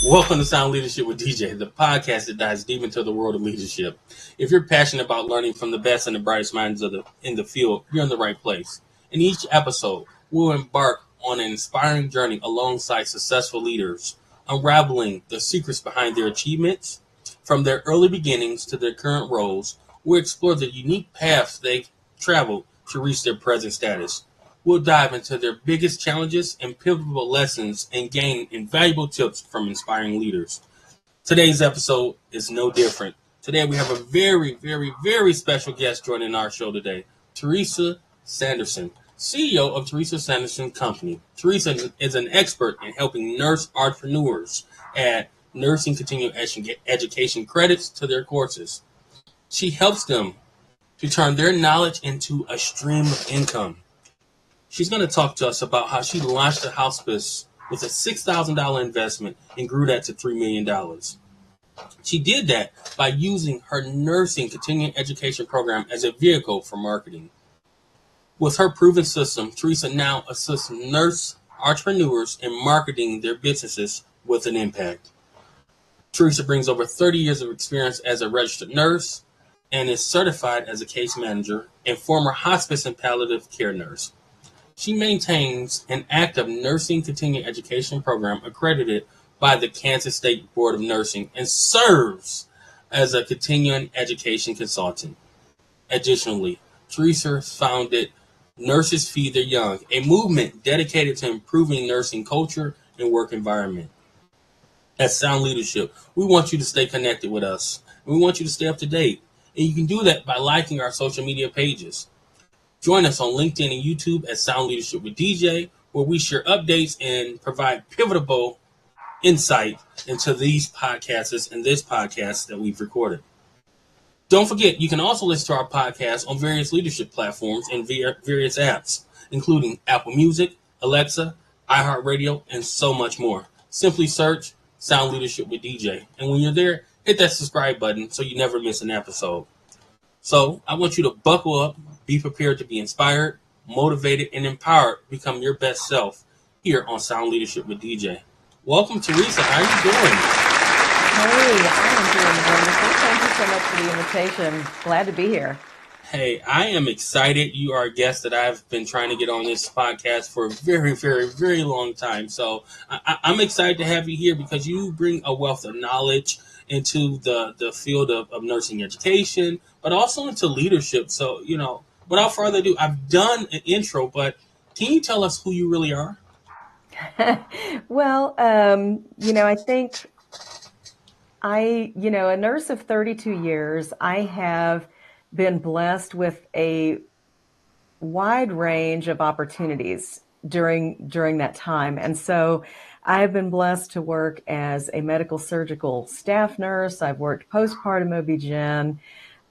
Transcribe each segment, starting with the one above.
Welcome to Sound Leadership with DJ, the podcast that dives deep into the world of leadership. If you're passionate about learning from the best and the brightest minds in the field, you're in the right place. In each episode, we'll embark on an inspiring journey alongside successful leaders, unraveling the secrets behind their achievements. From their early beginnings to their current roles, we'll explore the unique paths they've traveled to reach their present status. We'll dive into their biggest challenges and pivotal lessons and gain invaluable tips from inspiring leaders. Today's episode is no different. Today we have a very, very, very special guest joining our show today, Teresa Sanderson, CEO of Teresa Sanderson Company. Teresa is an expert in helping nurse entrepreneurs add nursing continuing education credits to their courses. She helps them to turn their knowledge into a stream of income. She's going to talk to us about how she launched a hospice with a $6,000 investment and grew that to $3 million. She did that by using her nursing continuing education program as a vehicle for marketing. With her proven system, Teresa now assists nurse entrepreneurs in marketing their businesses with an impact. Teresa brings over 30 years of experience as a registered nurse and is certified as a case manager and former hospice and palliative care nurse. She maintains an active nursing continuing education program accredited by the Kansas State Board of Nursing and serves as a continuing education consultant. Additionally, Teresa founded Nurses Feed Their Young, a movement dedicated to improving nursing culture and work environment. At Sound Leadership, we want you to stay connected with us. We want you to stay up to date. And you can do that by liking our social media pages. Join us on LinkedIn and YouTube at Sound Leadership with DJ, where we share updates and provide pivotal insight into these podcasts and this podcast that we've recorded. Don't forget, you can also listen to our podcast on various leadership platforms and via various apps, including Apple Music, Alexa, iHeartRadio, and so much more. Simply search Sound Leadership with DJ. And when you're there, hit that subscribe button so you never miss an episode. So I want you to buckle up, be prepared to be inspired, motivated, and empowered to become your best self here on Sound Leadership with DJ. Welcome, Teresa. How are you doing? Hey, I am doing wonderful. Thank you so much for the invitation. Glad to be here. Hey, I am excited. You are a guest that I've been trying to get on this podcast for a very, very, very long time. So I'm excited to have you here because you bring a wealth of knowledge into the field of nursing education, but also into leadership. So, without further ado, I've done an intro, but can you tell us who you really are? Well, I think a nurse of 32 years, I have been blessed with a wide range of opportunities during that time. And so I've been blessed to work as a medical surgical staff nurse. I've worked postpartum OB-GYN.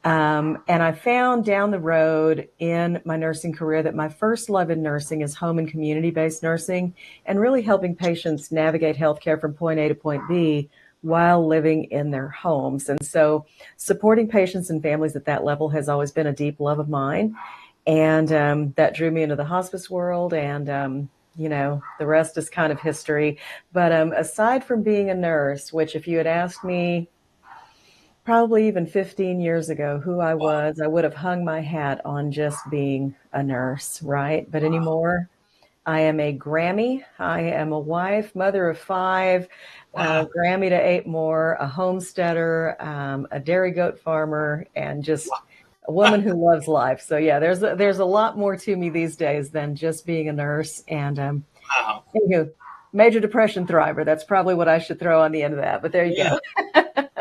And I found down the road in my nursing career that my first love in nursing is home and community-based nursing and really helping patients navigate healthcare from point A to point B while living in their homes. And so supporting patients and families at that level has always been a deep love of mine. And that drew me into the hospice world. And, the rest is kind of history. But aside from being a nurse, which if you had asked me probably even 15 years ago who I was, I would have hung my hat on just being a nurse, right? But anymore, I am a Grammy. I am a wife, mother of 5, Grammy to 8 more, a homesteader, a dairy goat farmer, and just a woman who loves life. So yeah, there's a lot more to me these days than just being a nurse. And major depression thriver. That's probably what I should throw on the end of that. But there you go.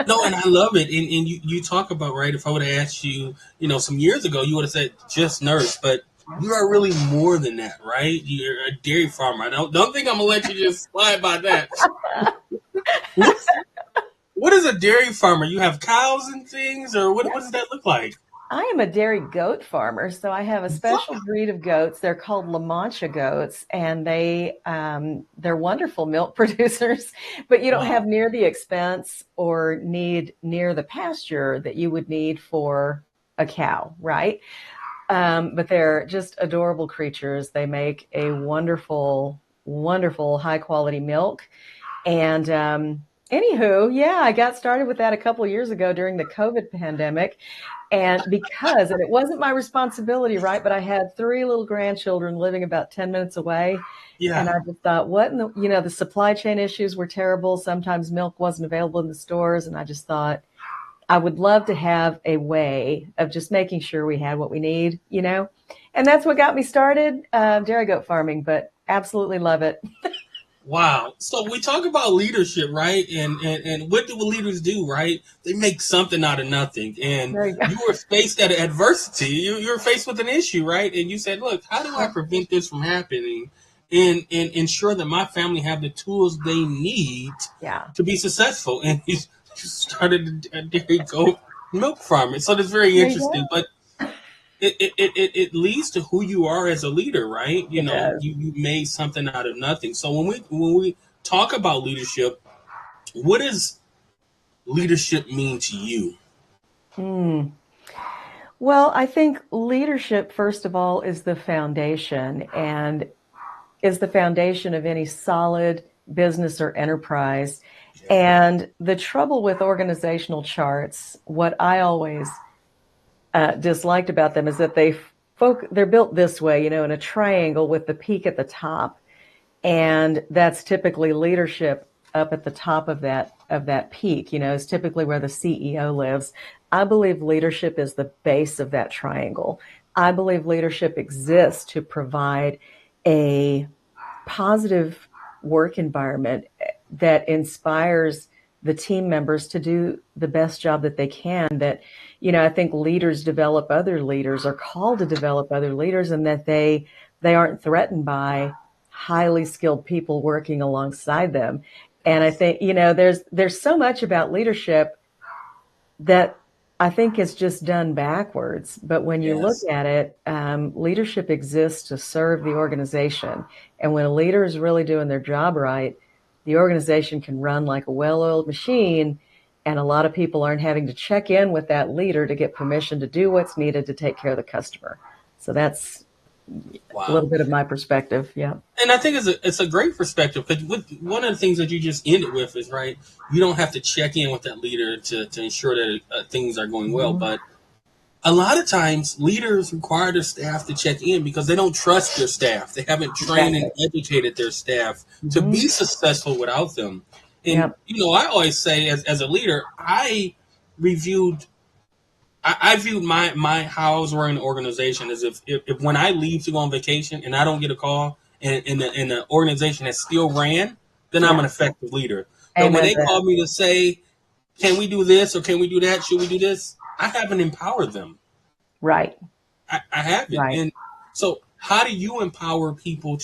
No, and I love it. And you talk about, right, if I would have asked you, some years ago, you would have said just nurse, but you are really more than that, right? You're a dairy farmer. I don't think I'm going to let you just slide by that. What is a dairy farmer? You have cows and things, or what does that look like? I am a dairy goat farmer, so I have a special breed of goats. They're called La Mancha goats, and they're wonderful milk producers, but you don't have near the expense or need near the pasture that you would need for a cow, right? But they're just adorable creatures. They make a wonderful, wonderful high quality milk. And Anywho, yeah, I got started with that a couple of years ago during the COVID pandemic. And it wasn't my responsibility, right? But I had three little grandchildren living about 10 minutes away. And Yeah. I just thought, what in the supply chain issues were terrible. Sometimes milk wasn't available in the stores. And I just thought, I would love to have a way of just making sure we had what we need, And that's what got me started, dairy goat farming, but absolutely love it. Wow. So we talk about leadership, right? And what do leaders do, right? They make something out of nothing. And There you go. you were faced at adversity. You were faced with an issue, right? And you said, look, how do I prevent this from happening and ensure that my family have the tools they need Yeah. to be successful? And you started a dairy goat milk farm. So that's very There you interesting. go. But it leads to who you are as a leader, right? It does. You made something out of nothing. So when we talk about leadership, what does leadership mean to you? Mm. Well, I think leadership, first of all, is the foundation and is the foundation of any solid business or enterprise. And the trouble with organizational charts, what I always disliked about them is that they're built this way, in a triangle with the peak at the top. And that's typically leadership up at the top of that peak, is typically where the CEO lives. I believe leadership is the base of that triangle. I believe leadership exists to provide a positive work environment that inspires the team members to do the best job that they can. That, I think leaders develop other leaders, are called to develop other leaders, and that they aren't threatened by highly skilled people working alongside them. And I think, there's so much about leadership that I think is just done backwards. But when you look Yes. at it, leadership exists to serve the organization. And when a leader is really doing their job right, the organization can run like a well-oiled machine. And a lot of people aren't having to check in with that leader to get permission to do what's needed to take care of the customer. So that's a Wow. little bit of my perspective. Yeah. And I think it's a great perspective because one of the things that you just ended with is right. You don't have to check in with that leader to ensure that things are going well, Mm-hmm. but a lot of times leaders require their staff to check in because they don't trust their staff. They haven't trained and Exactly. educated their staff to Mm-hmm. be successful without them. And Yep. I always say as a leader, reviewed I viewed my how I was running the organization as if when I leave to go on vacation and I don't get a call and the organization has still ran, then I'm Yeah. an effective leader. But when Amen they to that. call me to say, can we do this or can we do that? Should we do this? I haven't empowered them. Right. I haven't. Right. And so how do you empower people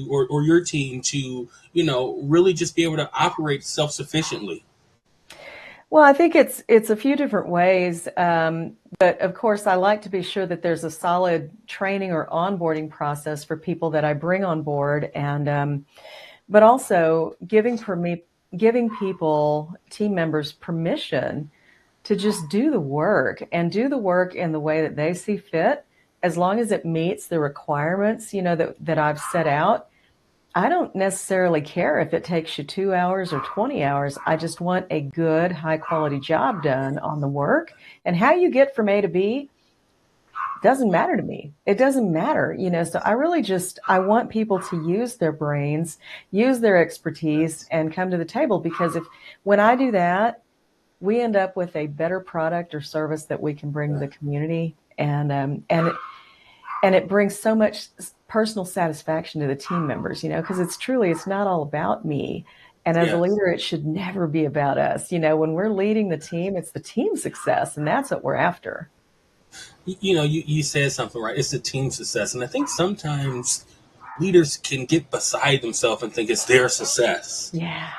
or your team to, really just be able to operate self-sufficiently? Well, I think it's a few different ways, but of course, I like to be sure that there's a solid training or onboarding process for people that I bring on board, and but also giving people, team members, permission to just do the work and do the work in the way that they see fit, as long as it meets the requirements, that I've set out. I don't necessarily care if it takes you 2 hours or 20 hours. I just want a good, high quality job done on the work. And how you get from A to B doesn't matter to me. It doesn't matter, So I want people to use their brains, use their expertise, and come to the table, because when I do that, we end up with a better product or service that we can bring to the community. And it brings so much personal satisfaction to the team members, because it's not all about me. And as a Yes. leader, it should never be about us. When we're leading the team, it's the team success, and that's what we're after. You said something right. It's a team success. And I think sometimes leaders can get beside themselves and think it's their success. Yeah.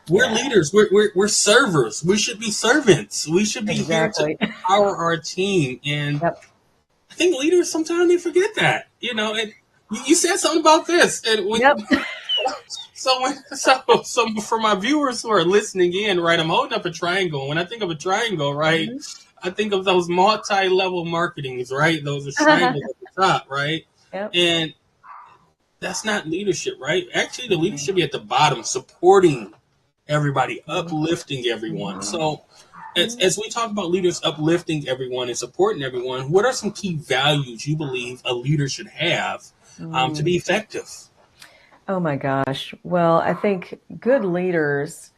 We're Yeah, leaders. We're servers. We should be servants. We should be here to exactly. empower our team. And Yep. I think leaders sometimes they forget that. And you said something about this. And Yep. so for my viewers who are listening in, right, I'm holding up a triangle. When I think of a triangle, right, Mhm. I think of those multi-level marketings, right? Those are triangles at the top, right? Yep. And that's not leadership, right? Actually, the leadership Mhm. be at the bottom, supporting everybody, uplifting everyone. So as we talk about leaders uplifting everyone and supporting everyone, what are some key values you believe a leader should have to be effective? Oh my gosh. Well, I think good leaders,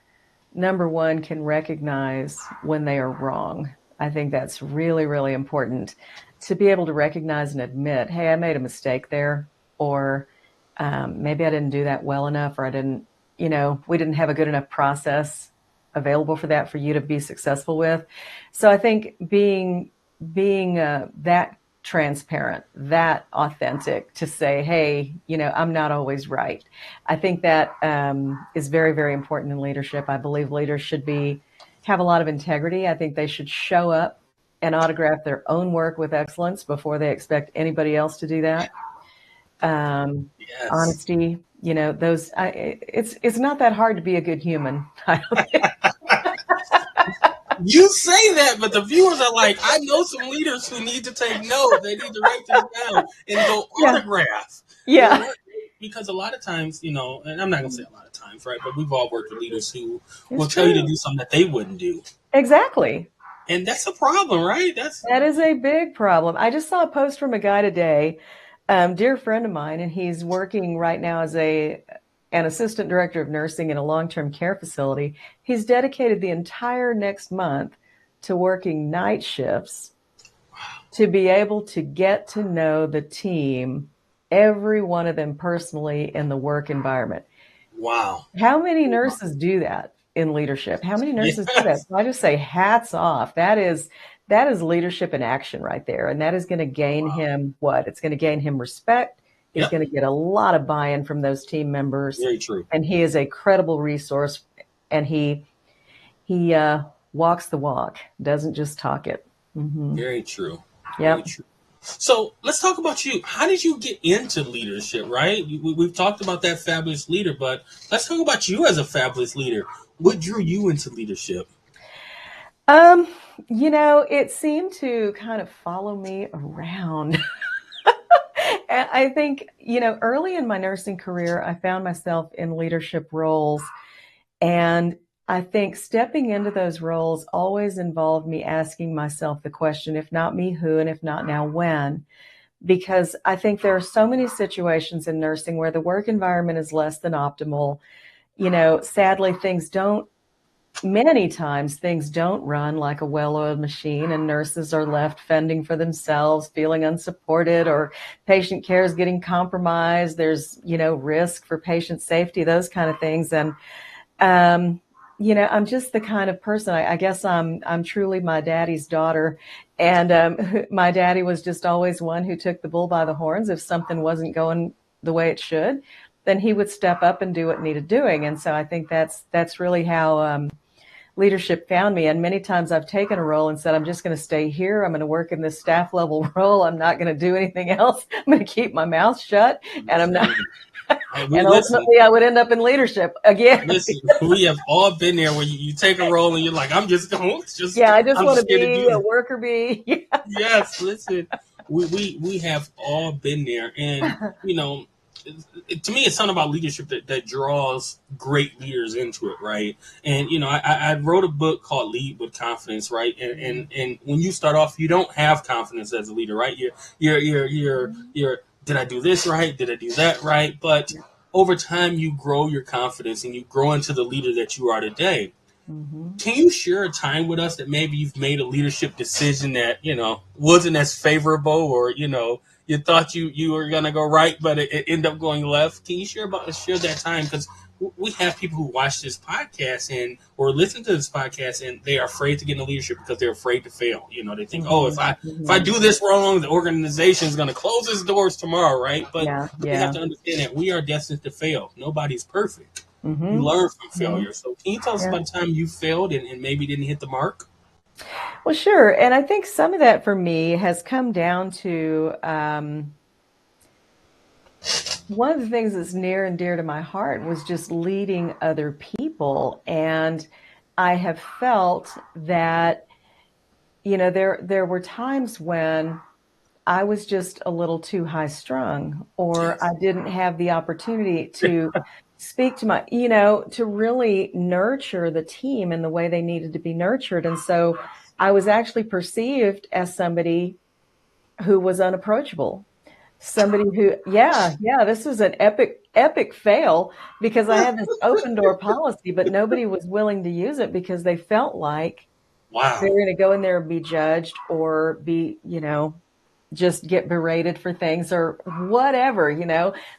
number one, can recognize when they are wrong. I think that's really, really important to be able to recognize and admit, hey, I made a mistake there, or maybe I didn't do that well enough, or I didn't, we didn't have a good enough process available for that for you to be successful with. So I think being that transparent, that authentic to say, hey, I'm not always right. I think that is very, very important in leadership. I believe leaders should have a lot of integrity. I think they should show up and autograph their own work with excellence before they expect anybody else to do that. Yes. Honesty, it's not that hard to be a good human. I don't think. You say that, but the viewers are like, I know some leaders who need to take note. They need to write this down and go Yeah. autograph their Yeah. work. Because a lot of times, and I'm not going to say a lot of times, right? But we've all worked with leaders who It's will tell you to true. do something that they wouldn't do. Exactly. And that's a problem, right? That is a big problem. I just saw a post from a guy today, dear friend of mine, and he's working right now as an assistant director of nursing in a long-term care facility. He's dedicated the entire next month to working night shifts to be able to get to know the team, every one of them personally in the work environment. Wow. How many nurses do that in leadership? How many nurses do that? Yes. So I just say hats off. That is leadership in action right there. And that is going to gain him what? It's going to gain him respect. He's Yep. going to get a lot of buy-in from those team members. Very true. And he is a credible resource. And he walks the walk, doesn't just talk it. Mm-hmm. Very true. Very Yep. true. So let's talk about you. How did you get into leadership, right? We've talked about that fabulous leader, but let's talk about you as a fabulous leader. What drew you into leadership? It seemed to kind of follow me around. And I think, early in my nursing career, I found myself in leadership roles. And I think stepping into those roles always involved me asking myself the question, if not me, who, and if not now, when? Because I think there are so many situations in nursing where the work environment is less than optimal. Sadly, many times things don't run like a well-oiled machine, and nurses are left fending for themselves, feeling unsupported, or patient care is getting compromised. There's, risk for patient safety, those kind of things. And, I'm just the kind of person, I guess I'm truly my daddy's daughter. And my daddy was just always one who took the bull by the horns. If something wasn't going the way it should, then he would step up and do what needed doing. And so I think that's really how leadership found me. And many times I've taken a role and said, I'm just going to stay here. I'm going to work in this staff level role. I'm not going to do anything else. I'm going to keep my mouth shut. And I'm not. And Listen, ultimately, I would end up in leadership again. listen. We have all been there where you take a role and you're like, I'm just going, Yeah, I just I'm want just to scared to be do a this. worker bee. Yeah. Yes, listen. We have all been there, and to me, it's something about leadership that draws great leaders into it, right? And I wrote a book called Lead with Confidence, right? And when you start off, you don't have confidence as a leader, right? You're did I do this right? Did I do that right? But over time, you grow your confidence and you grow into the leader that you are today. Mm-hmm. Can you share a time with us that maybe you've made a leadership decision that wasn't as favorable, or you thought you were gonna go right, but it ended up going left? Can you share that time? Because we have people who watch this podcast or listen to this podcast, and they are afraid to get into leadership because they're afraid to fail. They think, oh, if I do this wrong, the organization is gonna close its doors tomorrow, right? But Yeah, we have yeah. to understand that we are destined to fail. Nobody's perfect. You Mm-hmm. learn from Mm-hmm. failure. So can you tell us Yeah. about the time you failed and maybe didn't hit the mark? Well, sure. And I think some of that for me has come down to one of the things that's near and dear to my heart was just leading other people. And I have felt that, there were times when I was just a little too high strung, or I Yes. didn't have the opportunity to speak to my, to really nurture the team in the way they needed to be nurtured. And so I was actually perceived as somebody who was unapproachable. Somebody who, this was an epic fail because I had this open door policy, but nobody was willing to use it because they felt like they were going to go in there and be judged or be, just get berated for things or whatever,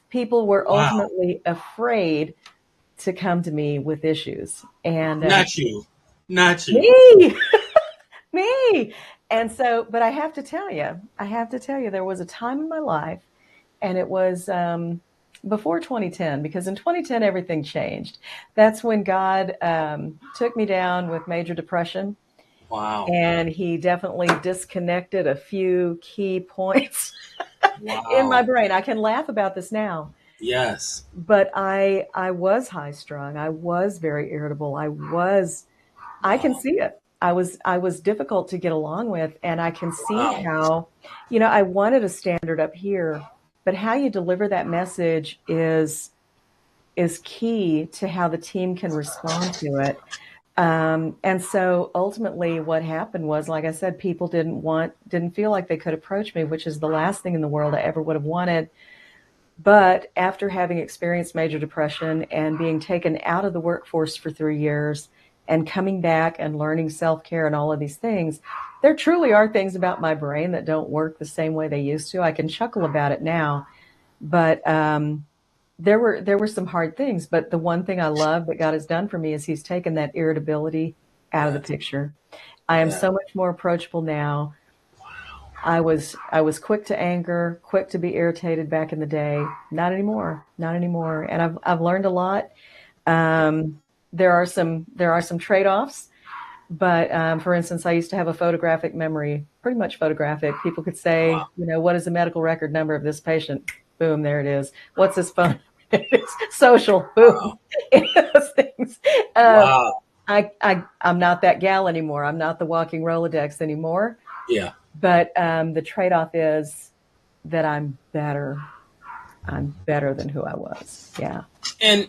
people were ultimately afraid to come to me with issues. And Not you. me, me. And so, but I have to tell you, there was a time in my life, and it was before 2010, because in 2010, everything changed. That's when God took me down with major depression. Wow. And he definitely disconnected a few key points in my brain. I can laugh about this now. Yes. But I was high strung. I was very irritable. I can see it. I was difficult to get along with, and I can see how, I wanted a standard up here, but how you deliver that message is key to how the team can respond to it. And so ultimately what happened was, like I said, people didn't feel like they could approach me, which is the last thing in the world I ever would have wanted. But after having experienced major depression and being taken out of the workforce for 3 years and coming back and learning self-care and all of these things, there truly are things about my brain that don't work the same way they used to. I can chuckle about it now, but there were some hard things. But the one thing I love that God has done for me is he's taken that irritability out of the picture. I am so much more approachable now. I was quick to anger, quick to be irritated back in the day. Not anymore. And I've learned a lot. There are some trade-offs, but for instance, I used to have a photographic memory, pretty much photographic. People could say, what is the medical record number of this patient? Boom, there it is. What's his phone? It's social. Boom. Those things. I'm not that gal anymore. I'm not the walking Rolodex anymore. Yeah. But the trade-off is that I'm better. I'm better than who I was. Yeah. And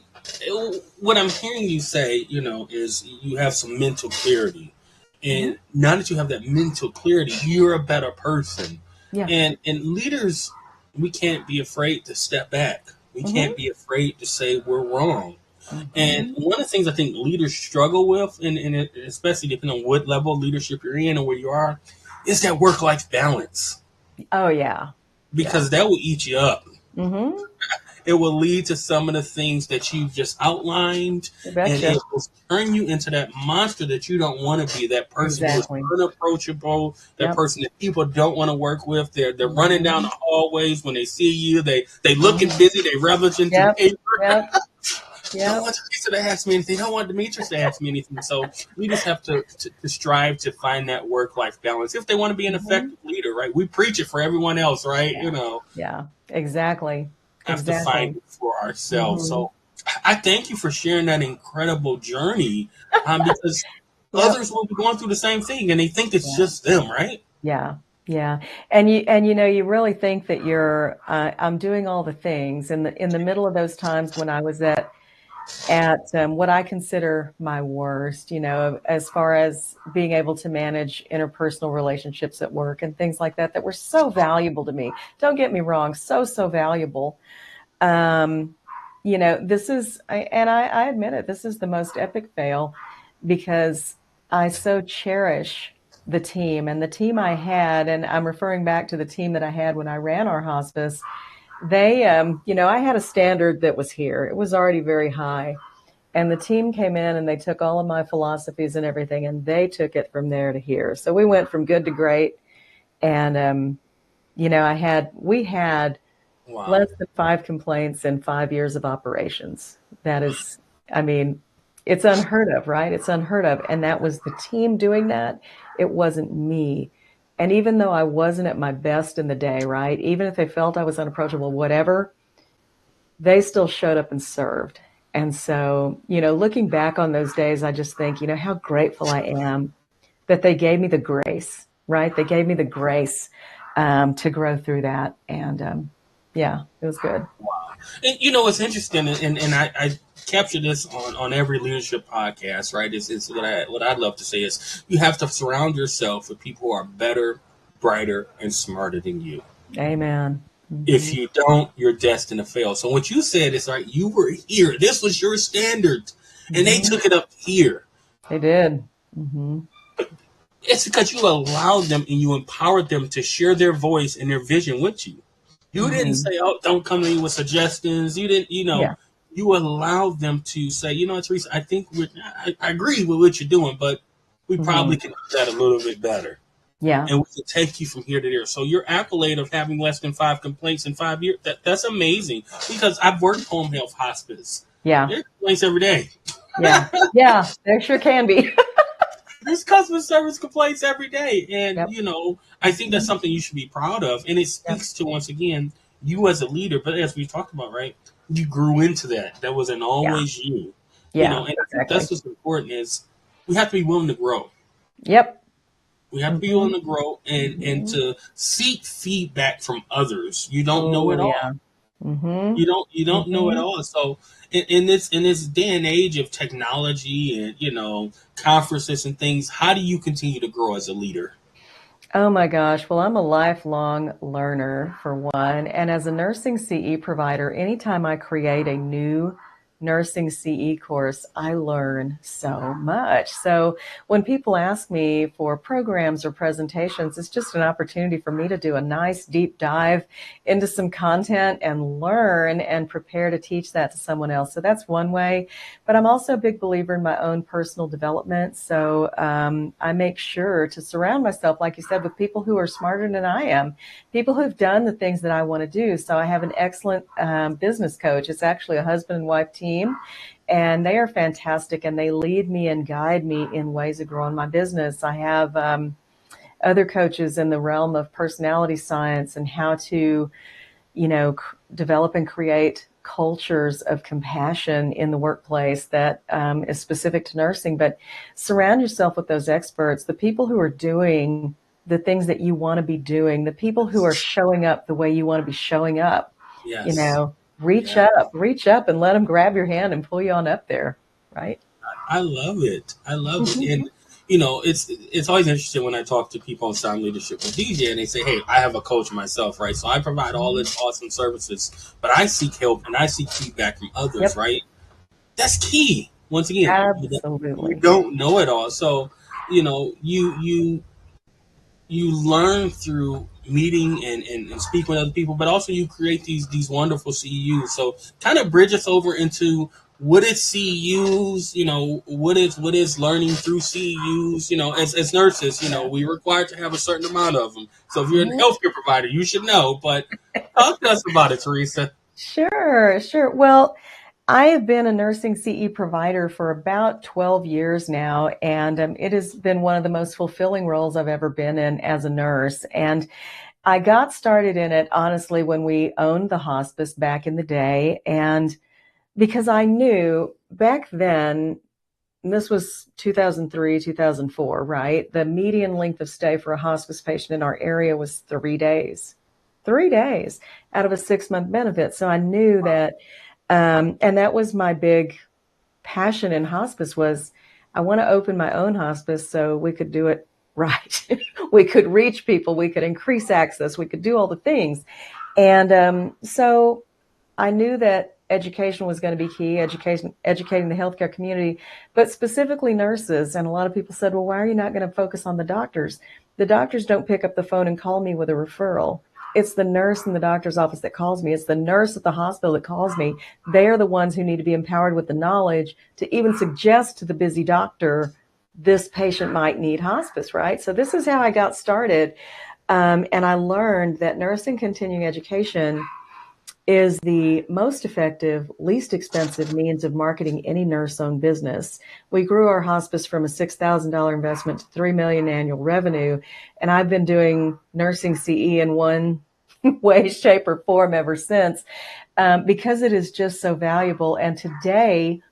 what I'm hearing you say, is you have some mental clarity. And now that you have that mental clarity, you're a better person. Yeah. And leaders, we can't be afraid to step back. We can't be afraid to say we're wrong. And one of the things I think leaders struggle with, and especially depending on what level of leadership you're in or where you are, is that work-life balance. Oh, yeah. Because that will eat you up. It will lead to some of the things that you've just outlined, and it will turn you into that monster that you don't want to be. That person who's unapproachable, that person that people don't want to work with. They're running down the hallways when they see you. They looking busy. They relishing through paper. Don't want Teresa to ask me anything. Don't want Demetrius to ask me anything. So we just have to strive to find that work-life balance if they want to be an effective leader, right? We preach it for everyone else, right? Yeah, exactly. Have to find it for ourselves. So I thank you for sharing that incredible journey, because others will be going through the same thing and they think it's just them, right? Yeah. And you really think that you're I'm doing all the things in the middle of those times when I was at what I consider my worst, as far as being able to manage interpersonal relationships at work and things like that were so valuable to me. Don't get me wrong, so valuable. This is, I admit it, this is the most epic fail because I so cherish the team and the team I had. And I'm referring back to the team that I had when I ran our hospice. They, I had a standard that was here. It was already very high. And the team came in and they took all of my philosophies and everything, and they took it from there to here. So we went from good to great. And, we had less than 5 complaints in 5 years of operations. That is, it's unheard of, right? It's unheard of. And that was the team doing that. It wasn't me. And even though I wasn't at my best in the day, right? Even if they felt I was unapproachable, whatever, they still showed up and served. And so, looking back on those days, I just think, how grateful I am that they gave me the grace, right? They gave me the grace to grow through that. And, it was good. And it's interesting, and I capture this on every leadership podcast, right? It's what I love to say is you have to surround yourself with people who are better, brighter, and smarter than you. Amen. If you don't, you're destined to fail. So what you said is right. You were here. This was your standard, and they took it up here. They did. Mm-hmm. It's because you allowed them and you empowered them to share their voice and their vision with you. You didn't say, "Oh, don't come to me with suggestions." You didn't, Yeah. you allowed them to say, Teresa, I think I agree with what you're doing, but we probably can do that a little bit better. Yeah. And we can take you from here to there. So your accolade of having less than 5 complaints in 5 years, that's amazing, because I've worked home health hospice. Yeah. There's complaints every day. Yeah. Yeah. There sure can be. There's customer service complaints every day. And, Yep. I think that's something you should be proud of. And it speaks to, once again, you as a leader. But as we talked about, right, you grew into that. That wasn't always you. Yeah. And I think that's what's important is we have to be willing to grow. Yep. We have to be willing to grow and to seek feedback from others. You don't know it all. Yeah. Mm-hmm. You don't know it all. So in this day and age of technology and conferences and things, how do you continue to grow as a leader? Oh my gosh. Well, I'm a lifelong learner for one. And as a nursing CE provider, anytime I create a new nursing CE course, I learn so much. So when people ask me for programs or presentations, it's just an opportunity for me to do a nice deep dive into some content and learn and prepare to teach that to someone else. So that's one way. But I'm also a big believer in my own personal development. So I make sure to surround myself, like you said, with people who are smarter than I am, people who've done the things that I want to do. So I have an excellent business coach. It's actually a husband and wife team. And they are fantastic, and they lead me and guide me in ways of growing my business. I have other coaches in the realm of personality science and how to, develop and create cultures of compassion in the workplace that is specific to nursing. But surround yourself with those experts, the people who are doing the things that you want to be doing, the people who are showing up the way you want to be showing up. Yes. Reach up and let them grab your hand and pull you on up there. Right. I love it. And, it's always interesting when I talk to people on Sound Leadership with DJ and they say, hey, I have a coach myself, right? So I provide all this awesome services, but I seek help and I seek feedback from others, right? That's key. Once again, absolutely, you don't know it all. So, you learn through meeting and speak with other people, but also you create these wonderful CEUs. So kind of bridge us over into what is CEUs, what is learning through CEUs, as nurses, we're required to have a certain amount of them. So if you're a healthcare provider, you should know, but talk to us about it, Teresa. Sure. Well, I have been a nursing CE provider for about 12 years now, and it has been one of the most fulfilling roles I've ever been in as a nurse. And I got started in it, honestly, when we owned the hospice back in the day. And because I knew back then, and this was 2003, 2004, right? The median length of stay for a hospice patient in our area was 3 days. 3 days out of a 6-month benefit. So I knew that, and that was my big passion in hospice was I want to open my own hospice so we could do it right. We could reach people, we could increase access, we could do all the things. And so I knew that education was going to be key, educating the healthcare community, but specifically nurses. And a lot of people said, well, why are you not going to focus on the doctors? The doctors don't pick up the phone and call me with a referral. It's the nurse in the doctor's office that calls me. It's the nurse at the hospital that calls me. They're the ones who need to be empowered with the knowledge to even suggest to the busy doctor, this patient might need hospice, right? So this is how I got started. And I learned that nursing continuing education is the most effective, least expensive means of marketing any nurse-owned business. We grew our hospice from a $6,000 investment to $3 million annual revenue, and I've been doing nursing CE in one way, shape, or form ever since, because it is just so valuable. And today,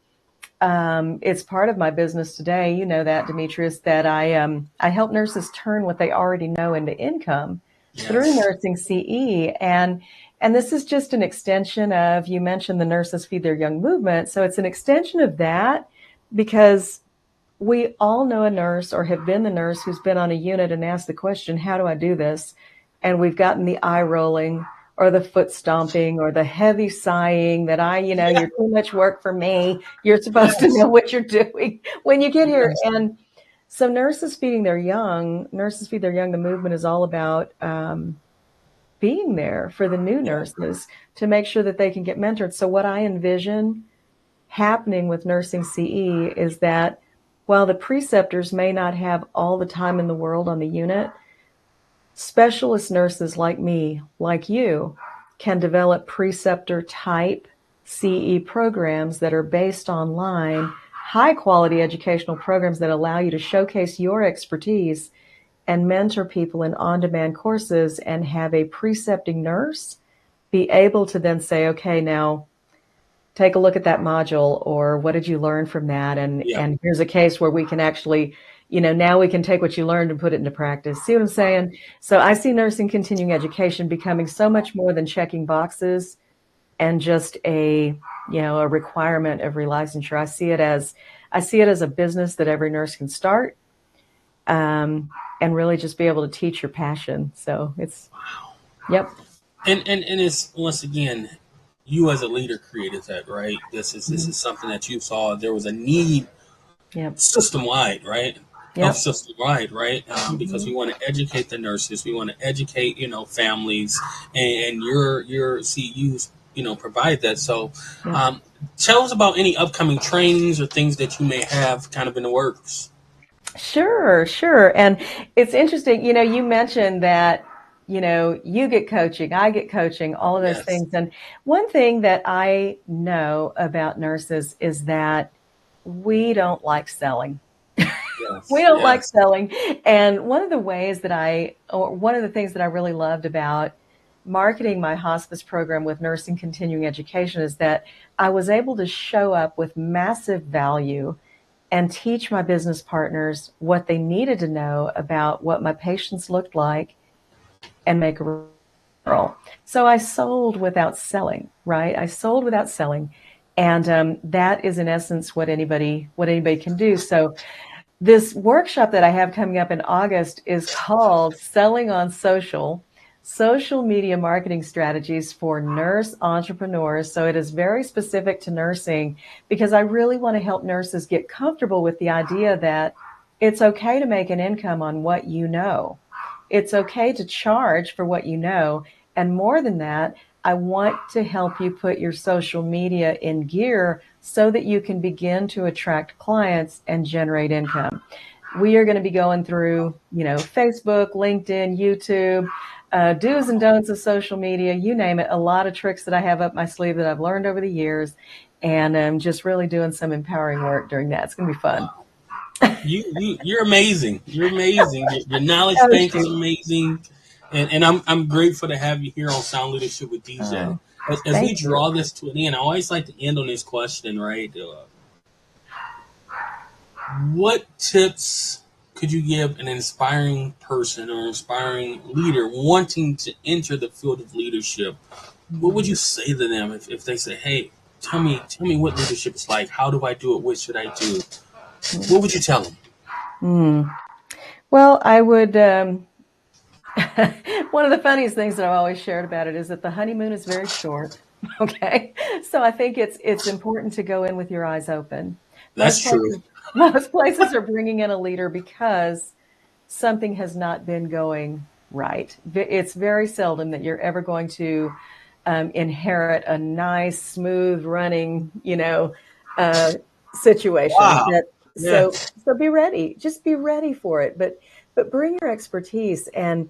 it's part of my business today. You know that, Demetrius, that I help nurses turn what they already know into income through nursing CE. And And this is just an extension of, you mentioned the Nurses Feed Their Young movement. So it's an extension of that, because we all know a nurse or have been the nurse who's been on a unit and asked the question, how do I do this? And we've gotten the eye rolling or the foot stomping or the heavy sighing that you're too much work for me. You're supposed to know what you're doing when you get here. And so Nurses Feed Their Young, the movement is all about being there for the new nurses to make sure that they can get mentored. So what I envision happening with Nursing CE is that while the preceptors may not have all the time in the world on the unit, specialist nurses like me, like you, can develop preceptor type CE programs that are based online, high quality educational programs that allow you to showcase your expertise and mentor people in on-demand courses, and have a precepting nurse be able to then say, okay, now take a look at that module, or what did you learn from that? And here's a case where we can actually, now we can take what you learned and put it into practice. See what I'm saying? So I see nursing continuing education becoming so much more than checking boxes and just a requirement of relicensure. I see it as a business that every nurse can start. And really just be able to teach your passion. So it's, yep. And it's, once again, you as a leader created that, right? This is something that you saw. There was a need, system-wide, right? Yep. System-wide, right? Because we want to educate the nurses, we want to educate, families, and your CUs, provide that. So, tell us about any upcoming trainings or things that you may have kind of in the works. Sure. And it's interesting, you mentioned that, you get coaching, I get coaching, all of those things. And one thing that I know about nurses is that we don't like selling. We don't like selling. And one of the things that I really loved about marketing my hospice program with Nursing Continuing Education is that I was able to show up with massive value and teach my business partners what they needed to know about what my patients looked like and make a referral. So I sold without selling, right? I sold without selling. And that is in essence what anybody can do. So this workshop that I have coming up in August is called Selling on Social Media Marketing Strategies for Nurse Entrepreneurs. So it is very specific to nursing, because I really want to help nurses get comfortable with the idea that it's okay to make an income on what you know. It's okay to charge for what you know. And more than that, I want to help you put your social media in gear so that you can begin to attract clients and generate income. We are going to be going through, Facebook, LinkedIn, YouTube, do's and don'ts of social media, you name it, a lot of tricks that I have up my sleeve that I've learned over the years. And I'm just really doing some empowering work during that. It's going to be fun. You're amazing. You're amazing. Your knowledge bank is amazing. And I'm grateful to have you here on Sound Leadership with DJ. As we draw this to an end, I always like to end on this question, right? What tips could you give an inspiring person or inspiring leader wanting to enter the field of leadership? What would you say to them if they say, hey, tell me what leadership is like? How do I do it? What should I do? What would you tell them? Well, I would... one of the funniest things that I've always shared about it is that the honeymoon is very short. Okay. So I think it's important to go in with your eyes open. That's true. Most places are bringing in a leader because something has not been going right. It's very seldom that you're ever going to inherit a nice, smooth running, situation. Wow. So be ready. Just be ready for it. But bring your expertise and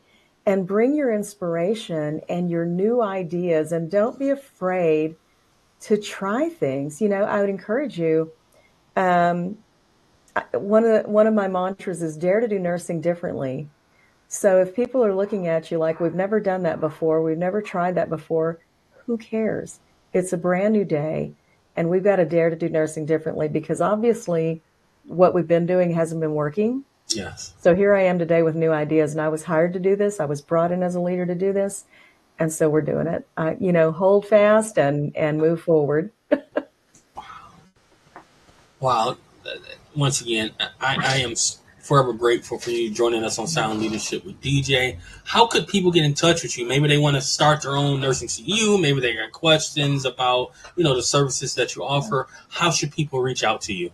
bring your inspiration and your new ideas, and don't be afraid to try things. I would encourage you. One of my mantras is dare to do nursing differently. So if people are looking at you like, we've never done that before, we've never tried that before, who cares? It's a brand new day, and we've got to dare to do nursing differently, because obviously what we've been doing hasn't been working. Yes. So here I am today with new ideas, and I was hired to do this. I was brought in as a leader to do this. And so we're doing it. Hold fast and move forward. Wow. Once again, I am forever grateful for you joining us on Sound Leadership with DJ. How could people get in touch with you? Maybe they want to start their own nursing CU. Maybe they got questions about, the services that you offer. How should people reach out to you?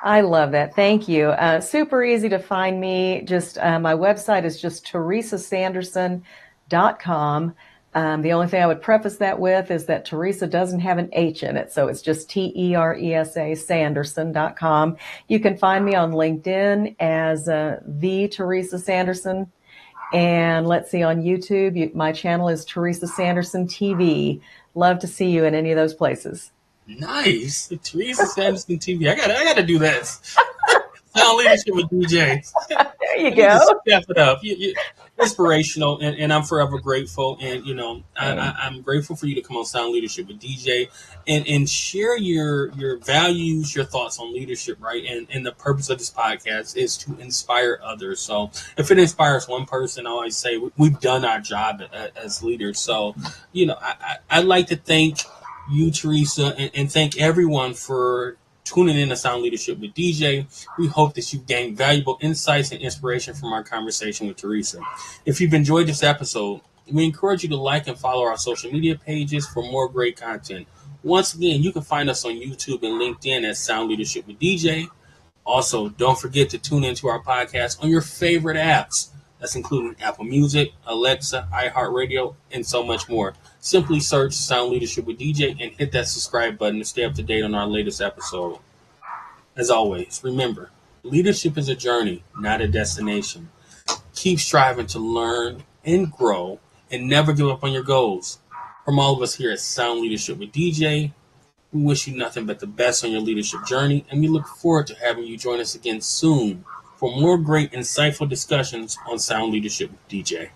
I love that. Thank you. Super easy to find me. Just my website is just teresasanderson.com. The only thing I would preface that with is that Teresa doesn't have an H in it, so it's just Teresa Sanderson.com. You can find me on LinkedIn as the Teresa Sanderson. And let's see, on YouTube, my channel is Teresa Sanderson TV. Love to see you in any of those places. Nice. Teresa Sanderson TV. I gotta do that. Sound Leadership with DJ. There you go. Step it up. Inspirational, and I'm forever grateful. And I'm grateful for you to come on Sound Leadership with DJ and share your values, your thoughts on leadership, right? And the purpose of this podcast is to inspire others. So if it inspires one person, I always say we've done our job as leaders. So I'd like to thank you, Teresa, and thank everyone for tuning in to Sound Leadership with DJ. We hope that you've gained valuable insights and inspiration from our conversation with Teresa. If you've enjoyed this episode, we encourage you to like and follow our social media pages for more great content. Once again, you can find us on YouTube and LinkedIn at Sound Leadership with DJ. Also, don't forget to tune into our podcast on your favorite apps. That's including Apple Music, Alexa, iHeartRadio, and so much more. Simply search Sound Leadership with DJ and hit that subscribe button to stay up to date on our latest episode. As always, remember, leadership is a journey, not a destination. Keep striving to learn and grow and never give up on your goals. From all of us here at Sound Leadership with DJ, we wish you nothing but the best on your leadership journey, and we look forward to having you join us again soon for more great, insightful discussions on Sound Leadership with DJ.